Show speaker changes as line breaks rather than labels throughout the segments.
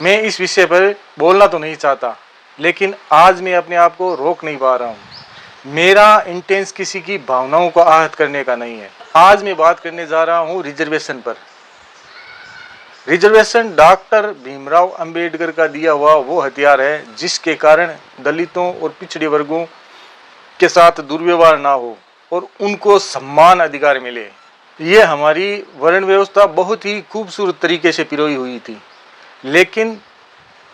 मैं इस विषय पर बोलना तो नहीं चाहता, लेकिन आज मैं अपने आप को रोक नहीं पा रहा हूँ। मेरा इंटेंस किसी की भावनाओं को आहत करने का नहीं है। आज मैं बात करने जा रहा हूँ रिजर्वेशन पर। रिजर्वेशन डॉक्टर भीमराव अंबेडकर का दिया हुआ वो हथियार है जिसके कारण दलितों और पिछड़े वर्गों के साथ दुर्व्यवहार ना हो और उनको समान अधिकार मिले। ये हमारी वर्ण व्यवस्था बहुत ही खूबसूरत तरीके से पिरोई हुई थी, लेकिन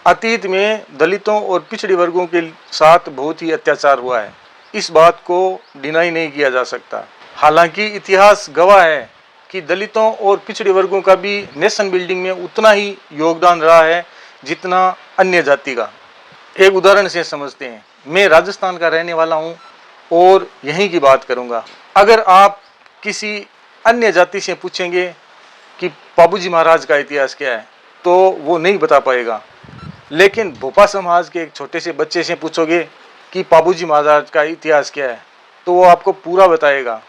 अतीत में दलितों और पिछड़े वर्गों के साथ बहुत ही अत्याचार हुआ है। इस बात को डिनाई नहीं किया जा सकता। हालांकि इतिहास गवाह है कि दलितों और पिछड़े वर्गों का भी नेशन बिल्डिंग में उतना ही योगदान रहा है जितना अन्य जाति का। एक उदाहरण से समझते हैं। मैं राजस्थान का रहने वाला हूँ और यहीं की बात करूँगा। अगर आप किसी अन्य जाति से पूछेंगे कि बाबूजी महाराज का इतिहास क्या है, तो वो नहीं बता पाएगा। लेकिन भोपा समाज के एक छोटे से बच्चे से पूछोगे कि बाबूजी महाराज का इतिहास क्या है, तो वो आपको पूरा बताएगा।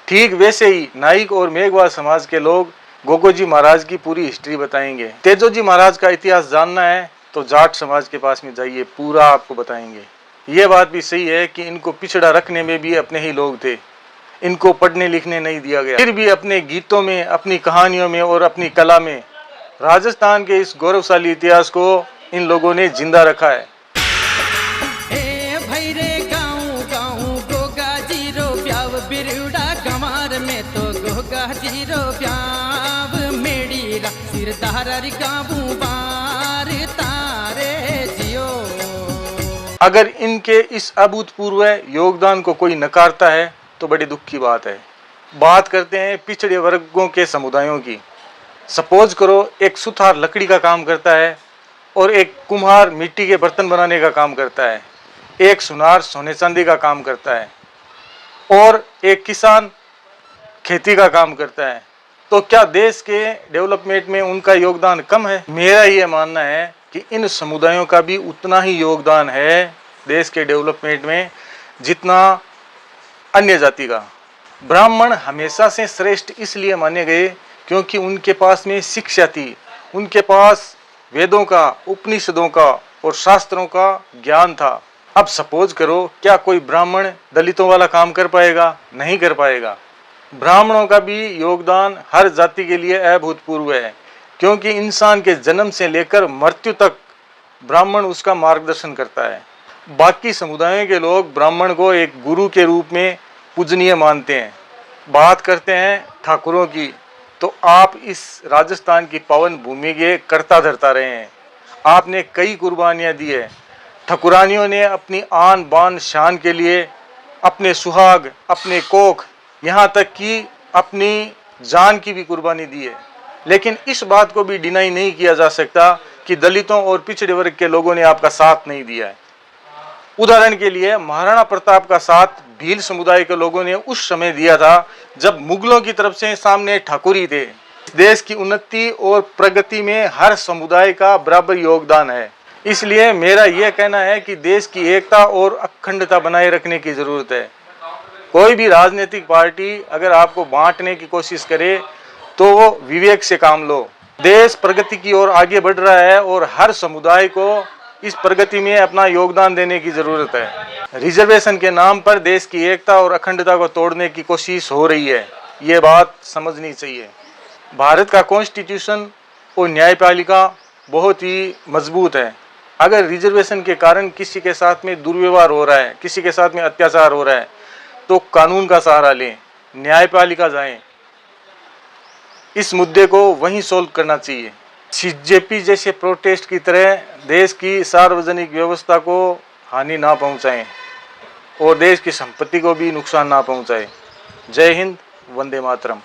ठीक वैसे ही नाइक और मेघवाल समाज के लोग गोगोजी महाराज की पूरी हिस्ट्री बताएंगे। तेजोजी महाराज का इतिहास जानना है तो जाट समाज के पास में जाइए, पूरा आपको बताएंगे। ये बात भी सही है कि इनको पिछड़ा रखने में भी अपने ही लोग थे, इनको पढ़ने लिखने नहीं दिया गया। फिर भी अपने गीतों में, अपनी कहानियों में और अपनी कला में राजस्थान के इस गौरवशाली इतिहास को इन लोगों ने जिंदा रखा है। अगर इनके इस अभूतपूर्व योगदान को कोई नकारता है तो बड़ी दुख की बात है। बात करते हैं पिछड़े वर्गों के समुदायों की। सपोज करो एक सुथार लकड़ी का काम करता है और एक कुम्हार मिट्टी के बर्तन बनाने का काम करता है, एक सुनार सोने चांदी का काम करता है और एक किसान खेती का काम करता है। तो क्या देश के डेवलपमेंट में उनका योगदान कम है? मेरा ये मानना है कि इन समुदायों का भी उतना ही योगदान है देश के डेवलपमेंट में जितना अन्य जाति का। ब्राह्मण हमेशा से श्रेष्ठ इसलिए माने गए क्योंकि उनके पास में शिक्षा थी, उनके पास वेदों का, उपनिषदों का और शास्त्रों का ज्ञान था। अब सपोज करो, क्या कोई ब्राह्मण दलितों वाला काम कर पाएगा? नहीं कर पाएगा। ब्राह्मणों का भी योगदान हर जाति के लिए अभूतपूर्व है, क्योंकि इंसान के जन्म से लेकर मृत्यु तक ब्राह्मण उसका मार्गदर्शन करता है। बाकी समुदायों के लोग ब्राह्मण को एक गुरु के रूप में पूजनीय मानते हैं। बात करते हैं ठाकुरों की, तो आप इस राजस्थान की पावन भूमि के कर्ता धर्ता रहे हैं। आपने कई कुर्बानियां दी है। ठाकुरानियों ने अपनी आन बान शान के लिए अपने सुहाग, अपने कोख, यहाँ तक कि अपनी जान की भी कुर्बानी दी है। लेकिन इस बात को भी डिनाई नहीं किया जा सकता कि दलितों और पिछड़े वर्ग के लोगों ने आपका साथ नहीं दिया है। उदाहरण के लिए महाराणा प्रताप का साथ भील समुदाय के लोगों ने उस समय दिया था जब मुगलों की तरफ से सामने ठाकुरी थे। देश की उन्नति और प्रगति में हर समुदाय का बराबर योगदान है। इसलिए मेरा यह कहना है कि देश की एकता और अखंडता बनाए रखने की जरूरत है। कोई भी राजनीतिक पार्टी अगर आपको बांटने की कोशिश करे तो वो विवेक से काम लो। देश प्रगति की ओर आगे बढ़ रहा है और हर समुदाय को इस प्रगति में अपना योगदान देने की जरूरत है। रिजर्वेशन के नाम पर देश की एकता और अखंडता को तोड़ने की कोशिश हो रही है, ये बात समझनी चाहिए। भारत का कॉन्स्टिट्यूशन और न्यायपालिका बहुत ही मजबूत है। अगर रिजर्वेशन के कारण किसी के साथ में दुर्व्यवहार हो रहा है, किसी के साथ में अत्याचार हो रहा है, तो कानून का सहारा लें, न्यायपालिका जाएं। इस मुद्दे को वहीं सोल्व करना चाहिए। सीजेपी जैसे प्रोटेस्ट की तरह देश की सार्वजनिक व्यवस्था को हानि ना पहुंचाएं और देश की संपत्ति को भी नुकसान ना पहुंचाएं। जय हिंद, वंदे मातरम।